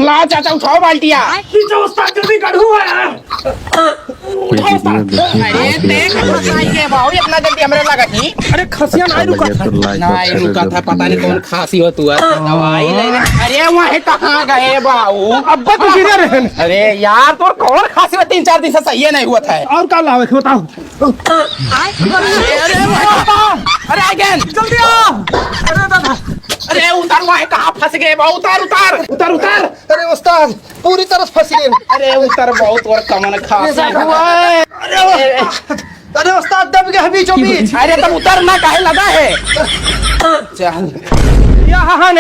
ला चाचा उठाओ बाल्टिया। उस्ताद जल्दी काढू अरे देख फसाई के बाऊ इतना जल्दी हमरे लगा थी। अरे खसिया नहीं रुका था नहीं रुका था, पता नहीं कौन खांसी हो तू दवाई लेने। अरे वहाँ कहाँ गए बाऊ? अब्बा तो गिरे रहे। अरे यार तो कौन खांसी हुआ 3-4 दिन से सही नहीं हुआ था। और क्या लावे बताओ। अरे अगेन जल्दी आ। अरे दादा अरे उतार, वहाँ कहाँ फंस गए बाऊ? उतार उतार उतार उतार। अरे उस्ताद पूरी तरह फंस गए। अरे उतार बहुत और कमन खांसी हुआ है। अरे उस्ताद दब गया बीचों बीच। अरे तब उतरना काहे लगा है? चल यहाँ